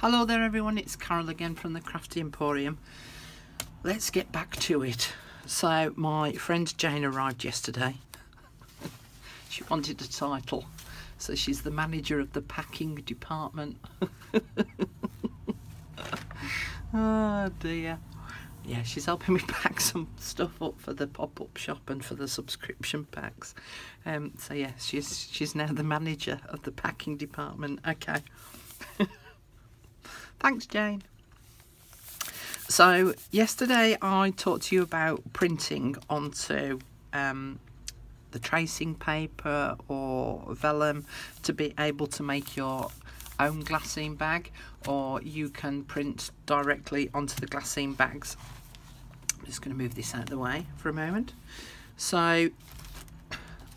Hello there everyone, it's Carol again from the Crafty Emporium. Let's get back to it. So my friend Jane arrived yesterday. She wanted a title, so she's the manager of the packing department. Oh dear. Yeah, she's helping me pack some stuff up for the pop-up shop and for the subscription packs. So yeah, she's now the manager of the packing department. Okay. Thanks, Jane. So yesterday I talked to you about printing onto the tracing paper or vellum to be able to make your own glassine bag, or you can print directly onto the glassine bags. I'm just going to move this out of the way for a moment. So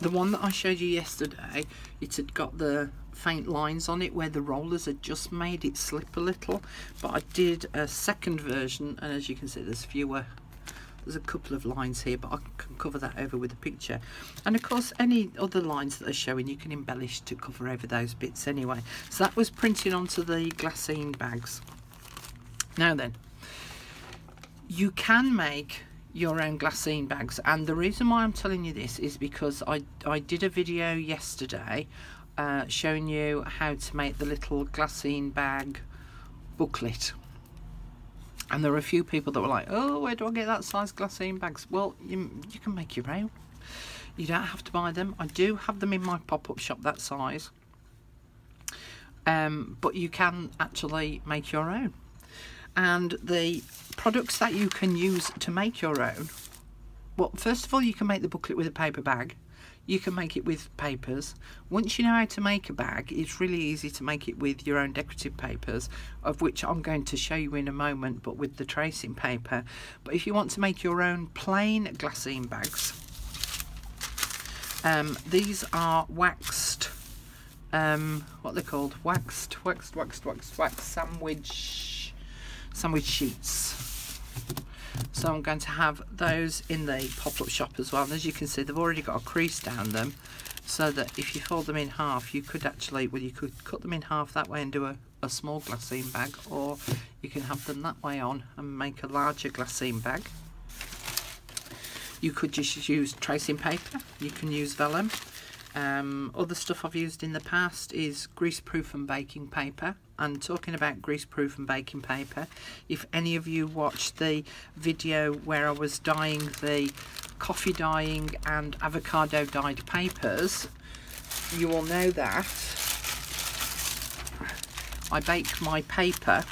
the one that I showed you yesterday, it had got the faint lines on it where the rollers had just made it slip a little, but I did a second version, and as you can see there's a couple of lines here, but I can cover that over with a picture. And of course any other lines that are showing you can embellish to cover over those bits anyway. So that was printed onto the glassine bags. Now then, you can make your own glassine bags, and the reason why I'm telling you this is because I did a video yesterday showing you how to make the little glassine bag booklet, and there were a few people that were like, oh, where do I get that size glassine bags? Well, you can make your own. You don't have to buy them. I do have them in my pop-up shop that size, but you can actually make your own. And the products that you can use to make your own, well, first of all, you can make the booklet with a paper bag. You can make it with papers. Once you know how to make a bag, it's really easy to make it with your own decorative papers, of which I'm going to show you in a moment, but with the tracing paper. But if you want to make your own plain glassine bags, these are waxed, what they're called, waxed sandwich sheets. So I'm going to have those in the pop-up shop as well, and as you can see they've already got a crease down them, so that if you fold them in half you could actually, well, you could cut them in half that way and do a small glassine bag, or you can have them that way on and make a larger glassine bag. You could just use tracing paper, you can use vellum. Other stuff I've used in the past is greaseproof and baking paper. And talking about greaseproof and baking paper, if any of you watched the video where I was dyeing the coffee dyeing and avocado dyed papers, you will know that I bake my paper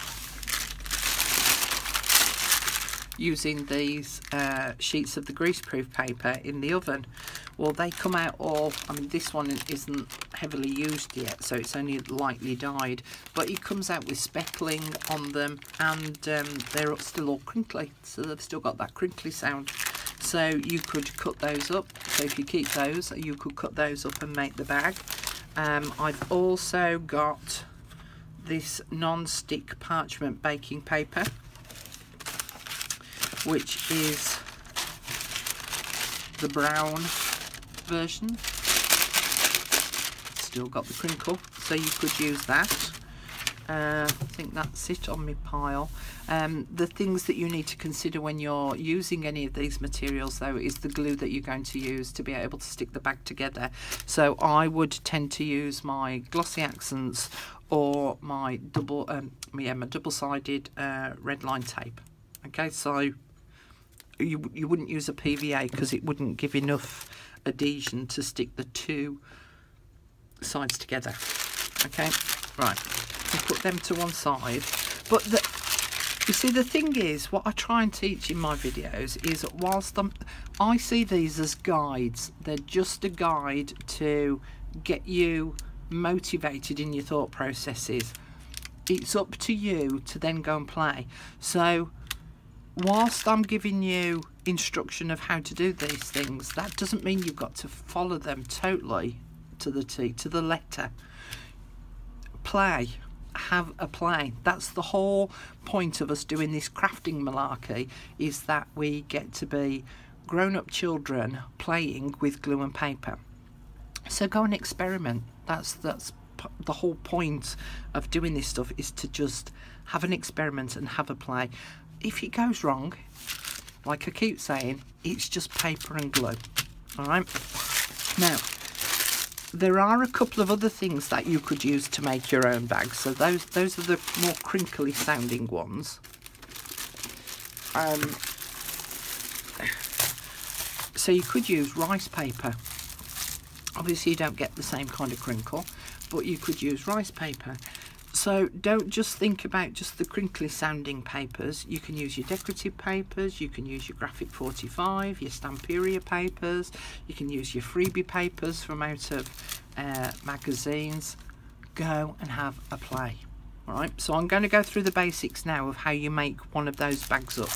using these sheets of the greaseproof paper in the oven. Well, they come out all, I mean, this one isn't heavily used yet, so it's only lightly dyed, but it comes out with speckling on them, and they're still all crinkly, so they've still got that crinkly sound. So you could cut those up. So if you keep those, you could cut those up and make the bag. I've also got this non-stick parchment baking paper, which is the brown version. Still got the crinkle, so you could use that. I think that's it on my pile. The things that you need to consider when you're using any of these materials though is the glue that you're going to use to be able to stick the bag together. So I would tend to use my glossy accents or my double-sided red line tape. Okay, so you wouldn't use a PVA because it wouldn't give enough adhesion to stick the two sides together. Okay, right, we'll put them to one side. But you see, the thing is, what I try and teach in my videos is, whilst I see these as guides, they're just a guide to get you motivated in your thought processes. It's up to you to then go and play. So whilst I'm giving you instruction of how to do these things, that doesn't mean you've got to follow them totally to the T, to the letter. Play. Have a play. That's the whole point of us doing this crafting malarkey, is that we get to be grown-up children playing with glue and paper. So go and experiment. That's the whole point of doing this stuff is to just have an experiment and have a play. If it goes wrong, like I keep saying, it's just paper and glue. All right. Now, there are a couple of other things that you could use to make your own bags. So those are the more crinkly sounding ones. So you could use rice paper. Obviously you don't get the same kind of crinkle, but you could use rice paper. So don't just think about just the crinkly sounding papers. You can use your decorative papers, you can use your graphic 45, your Stamperia papers, you can use your freebie papers from out of magazines. Go and have a play. All right, so I'm going to go through the basics now of how you make one of those bags up.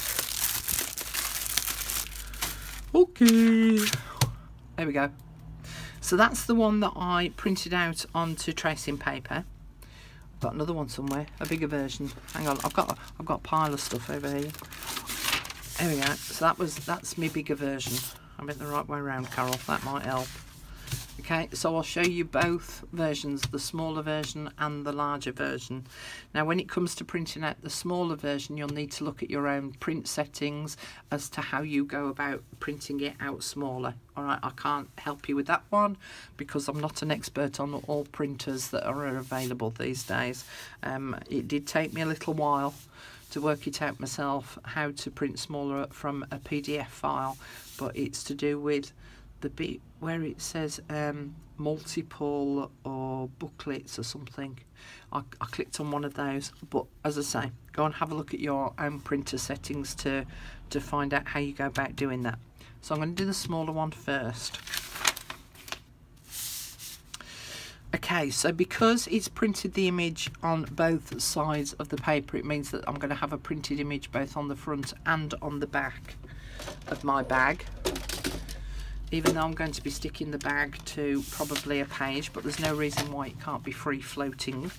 Okay, there we go. So that's the one that I printed out onto tracing paper. I've got another one somewhere, a bigger version. Hang on, I've got a pile of stuff over here. There we go. So that's my bigger version. I went the right way around, Carol. That might help. Okay, so I'll show you both versions, the smaller version and the larger version. Now, when it comes to printing out the smaller version, you'll need to look at your own print settings as to how you go about printing it out smaller. All right, I can't help you with that one because I'm not an expert on all printers that are available these days. It did take me a little while to work it out myself, how to print smaller from a PDF file, but it's to do with the bit where it says multiple or booklets or something. I clicked on one of those, but as I say, go and have a look at your own printer settings to find out how you go about doing that. So I'm going to do the smaller one first. Okay, so because it's printed the image on both sides of the paper, it means that I'm going to have a printed image both on the front and on the back of my bag. Even though I'm going to be sticking the bag to probably a page, but there's no reason why it can't be free floating.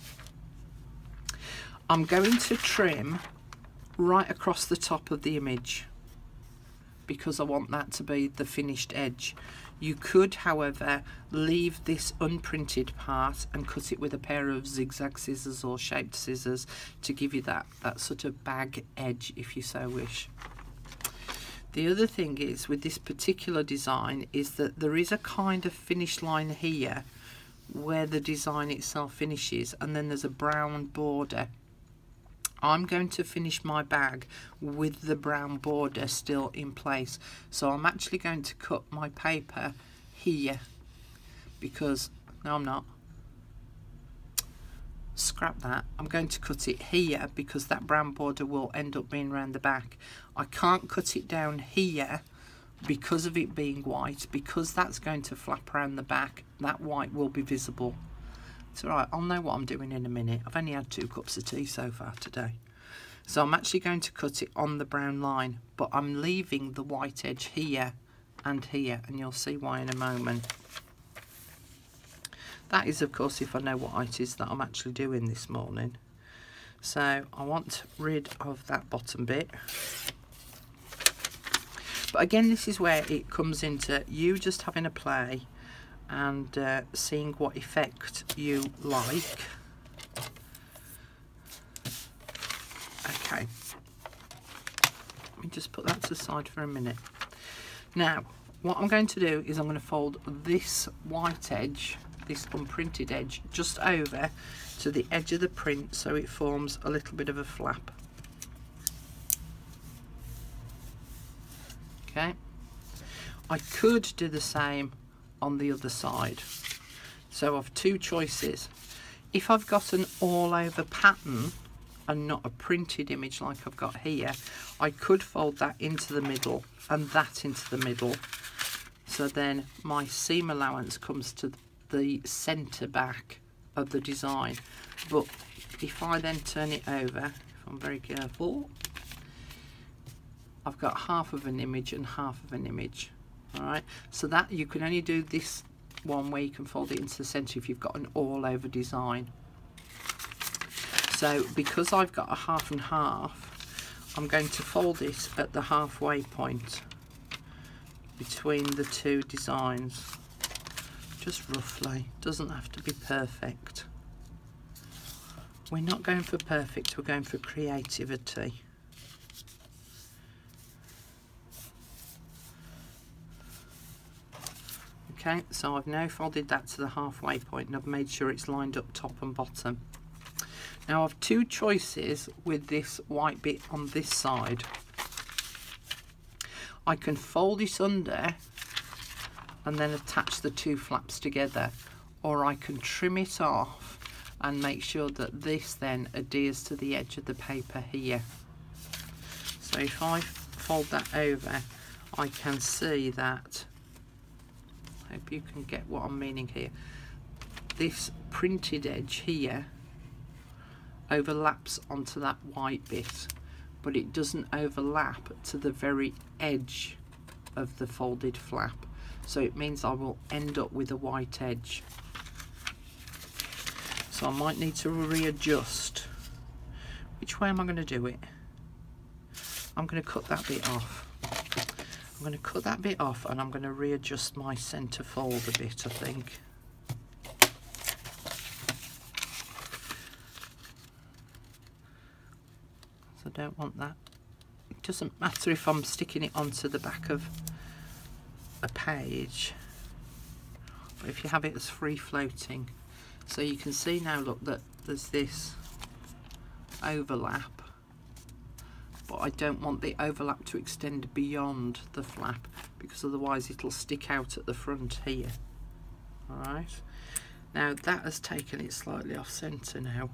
I'm going to trim right across the top of the image because I want that to be the finished edge. You could, however, leave this unprinted part and cut it with a pair of zigzag scissors or shaped scissors to give you that sort of bag edge if you so wish. The other thing is with this particular design is that there is a kind of finish line here where the design itself finishes, and then there's a brown border. I'm going to finish my bag with the brown border still in place, so I'm actually going to cut my paper here because, no I'm not, scrap that, I'm going to cut it here because that brown border will end up being around the back. I can't cut it down here because of it being white, because that's going to flap around the back. That white will be visible. It's alright, I'll know what I'm doing in a minute. I've only had 2 cups of tea so far today. So I'm actually going to cut it on the brown line, but I'm leaving the white edge here and here, and you'll see why in a moment. That is, of course, if I know what it is that I'm actually doing this morning. So I want rid of that bottom bit. But again, this is where it comes into you just having a play and seeing what effect you like. Okay. Let me just put that to the side for a minute. Now, what I'm going to do is I'm going to fold this white edge, this unprinted edge, just over to the edge of the print so it forms a little bit of a flap. Okay, I could do the same on the other side. So I've 2 choices. If I've got an all over pattern and not a printed image like I've got here, I could fold that into the middle and that into the middle. So then my seam allowance comes to the centre back of the design. But if I then turn it over, if I'm very careful, I've got half of an image and half of an image. All right, so that you can only do this one where you can fold it into the centre if you've got an all over design. So because I've got a half and half, I'm going to fold it at the halfway point between the 2 designs, just roughly. Doesn't have to be perfect. We're not going for perfect, we're going for creativity. Okay, so I've now folded that to the halfway point and I've made sure it's lined up top and bottom. Now I've two choices with this white bit on this side. I can fold it under and then attach the two flaps together, or I can trim it off and make sure that this then adheres to the edge of the paper here. So if I fold that over, I can see that, hope you can get what I'm meaning here, this printed edge here overlaps onto that white bit, but it doesn't overlap to the very edge of the folded flap, so it means I will end up with a white edge. So I might need to readjust. Which way am I going to do it? I'm going to cut that bit off. I'm going to cut that bit off and I'm going to readjust my centre fold a bit, I think. So I don't want that. It doesn't matter if I'm sticking it onto the back of a page, but if you have it as free floating. So you can see now, look, that there's this overlap, but I don't want the overlap to extend beyond the flap because otherwise it'll stick out at the front here. Alright, now that has taken it slightly off centre now.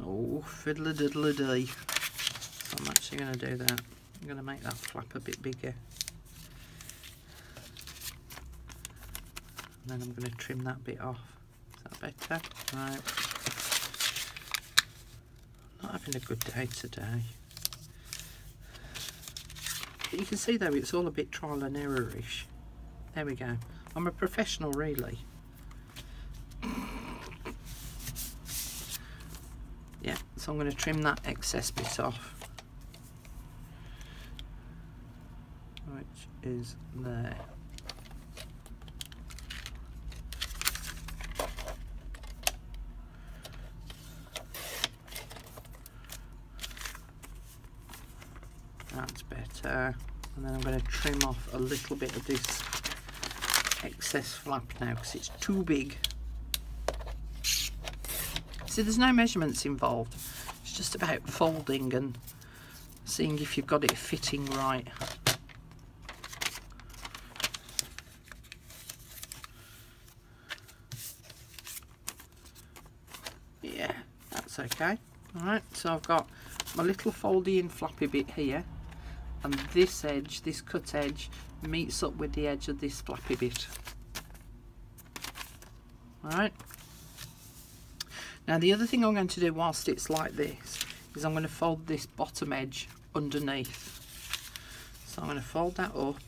Oh, fiddle-a-diddle-a-dee. So I'm actually going to do that. I'm going to make that flap a bit bigger. And then I'm going to trim that bit off. Is that better? Right. Not having a good day today. But you can see though, it's all a bit trial and error-ish. There we go. I'm a professional really. Yeah, so I'm going to trim that excess bit off, which is there. That's better. And then I'm going to trim off a little bit of this excess flap now because it's too big. See, there's no measurements involved. It's just about folding and seeing if you've got it fitting right. Yeah, that's okay. Alright, so I've got my little foldy and flappy bit here, and this edge, this cut edge, meets up with the edge of this flappy bit. Alright. Now the other thing I'm going to do whilst it's like this is I'm going to fold this bottom edge underneath. So I'm going to fold that up.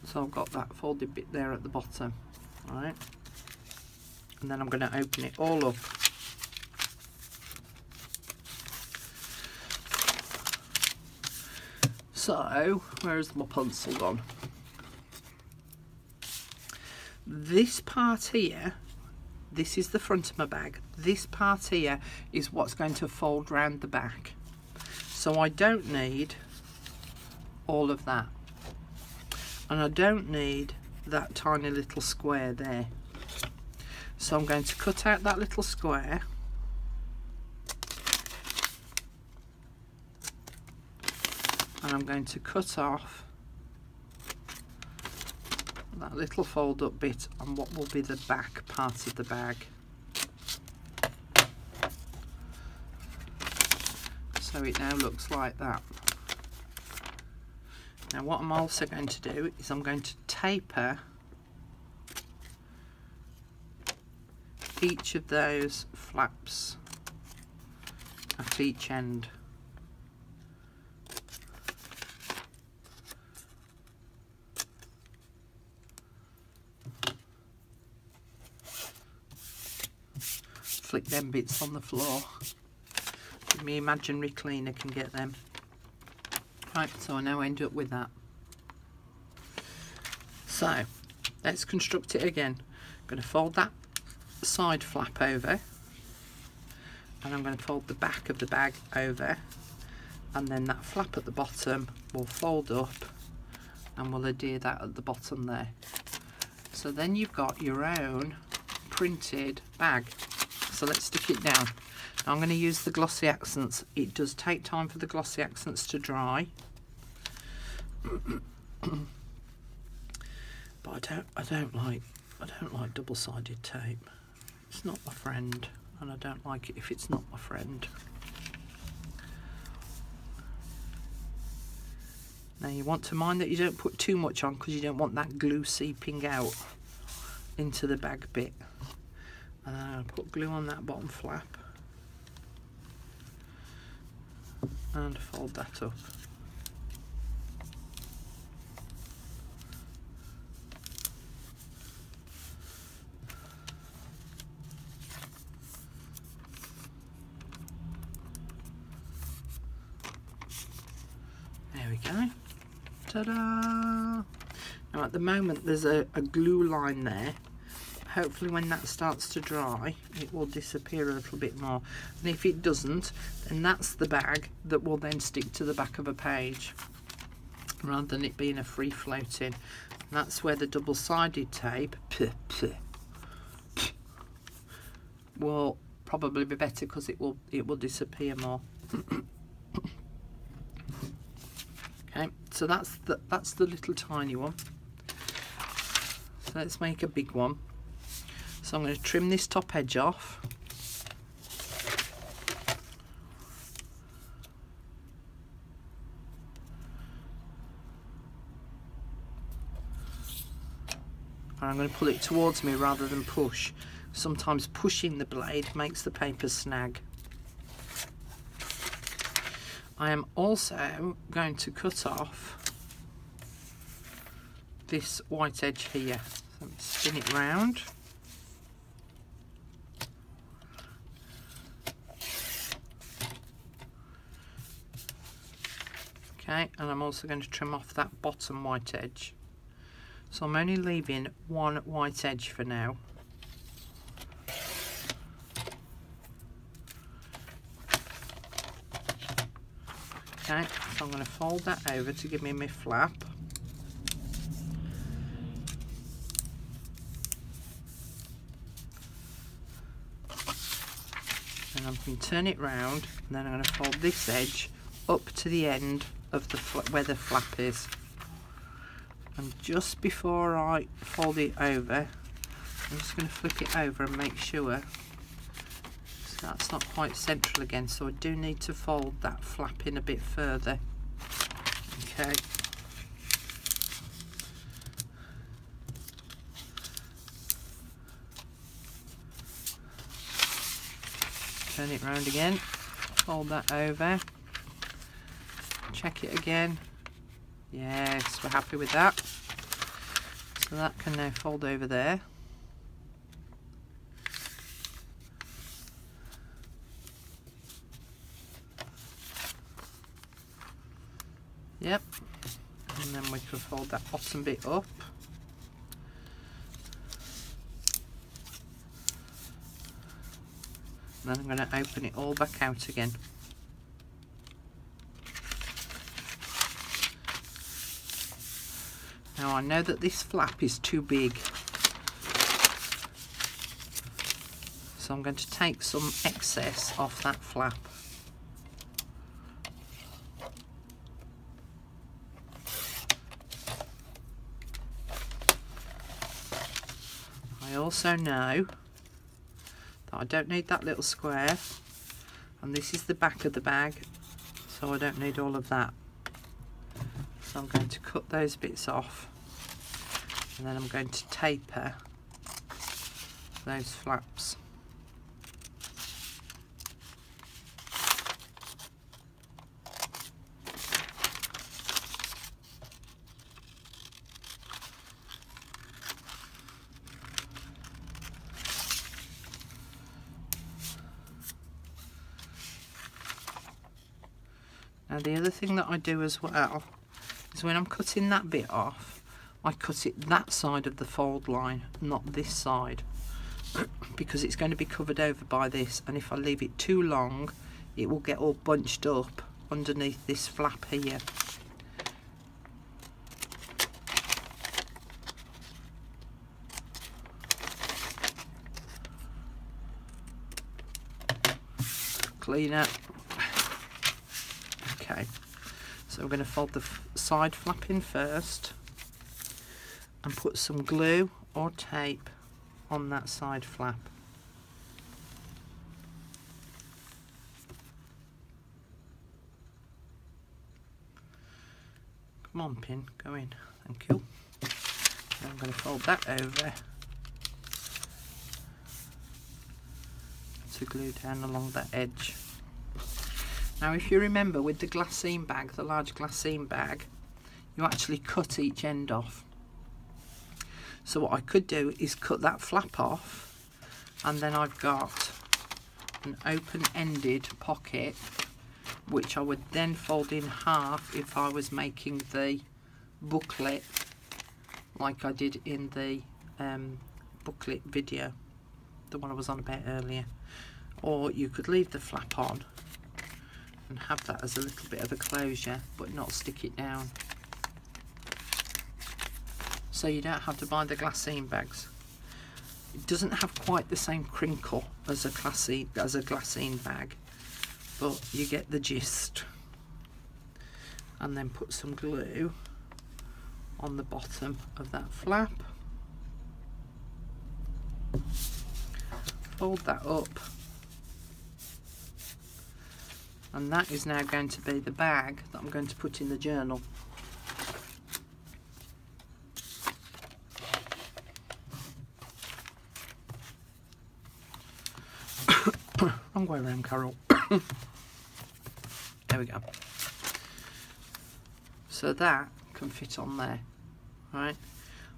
So I've got that folded bit there at the bottom. Alright. And then I'm going to open it all up. So, where's my pencil gone? This part here, this is the front of my bag. This part here is what's going to fold round the back. So I don't need all of that. And I don't need that tiny little square there. So I'm going to cut out that little square. And I'm going to cut off that little fold up bit on what will be the back part of the bag. So it now looks like that. Now what I'm also going to do is I'm going to taper each of those flaps at each end. Flick them bits on the floor. My imaginary cleaner can get them. Right, so I now end up with that. So let's construct it again. I'm going to fold that side flap over, and I'm going to fold the back of the bag over, and then that flap at the bottom will fold up and we'll adhere that at the bottom there. So then you've got your own printed bag. So let's stick it down. Now I'm going to use the glossy accents. It does take time for the glossy accents to dry. But I don't like double-sided tape. It's not my friend, and I don't like it if it's not my friend. Now you want to mind that you don't put too much on, because you don't want that glue seeping out into the bag bit. And then I'll put glue on that bottom flap and fold that up. There we go. Ta-da! Now at the moment there's a glue line there. Hopefully when that starts to dry it will disappear a little bit more, and if it doesn't, then that's the bag that will then stick to the back of a page rather than it being a free floating. And that's where the double-sided tape will probably be better, because it will disappear more. Okay, so that's the little tiny one. So let's make a big one. So I'm going to trim this top edge off. And I'm going to pull it towards me rather than push. Sometimes pushing the blade makes the paper snag. I am also going to cut off this white edge here. So let me spin it round. Okay, and I'm also going to trim off that bottom white edge. So I'm only leaving one white edge for now. Okay, so I'm going to fold that over to give me my flap. And I'm going to turn it round, and then I'm going to fold this edge up to the end of the where the flap is. And just before I fold it over, I'm just going to flip it over and make sure so that's not quite central again, so I do need to fold that flap in a bit further. Okay. Turn it round again, fold that over, check it again. Yes, we're happy with that. So that can now fold over there. Yep. And then we can fold that bottom bit up. And then I'm going to open it all back out again. Now I know that this flap is too big, so I'm going to take some excess off that flap. I also know that I don't need that little square, and this is the back of the bag, so I don't need all of that. So I'm going to cut those bits off, and then I'm going to taper those flaps. Now Now the other thing that I do as well is when I'm cutting that bit off, I cut it that side of the fold line, not this side, because it's going to be covered over by this, and if I leave it too long it will get all bunched up underneath this flap here. Cleaner. Okay, so we're going to fold the side flap in first and put some glue or tape on that side flap. Come on, pin, go in. Thank you. Now I'm going to fold that over to glue down along that edge. Now if you remember with the glassine bag, the large glassine bag, you actually cut each end off. So what I could do is cut that flap off, and then I've got an open-ended pocket which I would then fold in half if I was making the booklet like I did in the booklet video, the one I was on about earlier. Or you could leave the flap on and have that as a little bit of a closure but not stick it down, so you don't have to buy the glassine bags. It doesn't have quite the same crinkle as a glassine bag, but you get the gist. And then put some glue on the bottom of that flap, fold that up, and that is now going to be the bag that I'm going to put in the journal. Wrong way around, Carol. There we go. So that can fit on there, right?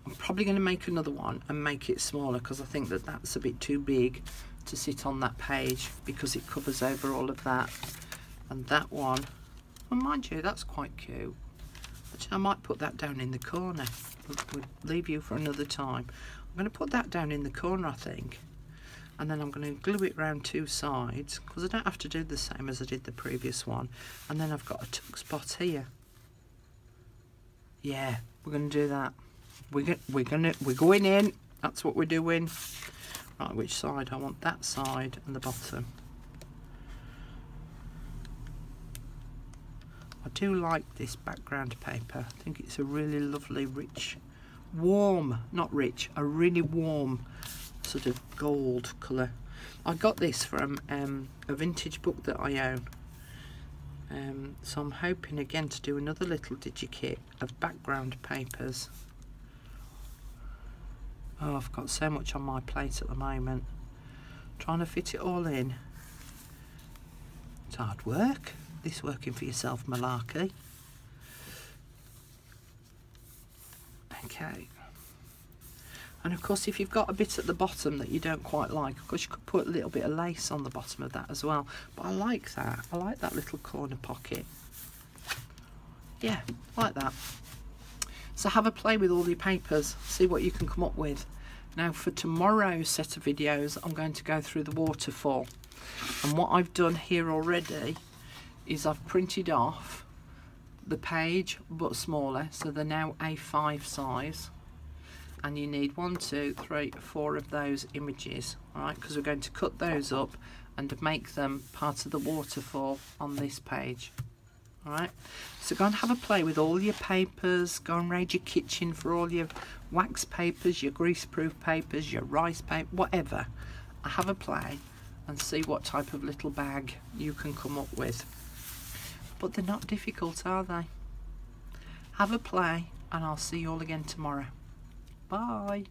I'm probably going to make another one and make it smaller, because I think that that's a bit too big to sit on that page, because it covers over all of that. And that one, well, mind you, that's quite cute. Actually, I might put that down in the corner. We'll leave you for another time. I'm going to put that down in the corner, I think. And then I'm going to glue it round two sides, because I don't have to do the same as I did the previous one. And then I've got a tuck spot here. Yeah, we're going to do that. We're going in. That's what we're doing. Right, which side? I want that side and the bottom. I do like this background paper. I think it's a really lovely, rich, warm, not rich, a really warm sort of gold colour. I got this from a vintage book that I own. So I'm hoping again to do another little digikit of background papers. Oh, I've got so much on my plate at the moment. Trying to fit it all in. It's hard work, this working for yourself malarkey. Okay. And of course, if you've got a bit at the bottom that you don't quite like, of course you could put a little bit of lace on the bottom of that as well. But I like that. I like that little corner pocket. Yeah, I like that. So have a play with all your papers. See what you can come up with. Now for tomorrow's set of videos, I'm going to go through the waterfall. And what I've done here already is I've printed off the page, but smaller. So they're now A5 size. And you need 1, 2, 3, 4 of those images, right? Because we're going to cut those up and make them part of the waterfall on this page. All right, so go and have a play with all your papers. Go and raid your kitchen for all your wax papers, your greaseproof papers, your rice paper, whatever. Have a play and see what type of little bag you can come up with. But they're not difficult, are they? Have a play, and I'll see you all again tomorrow. Bye.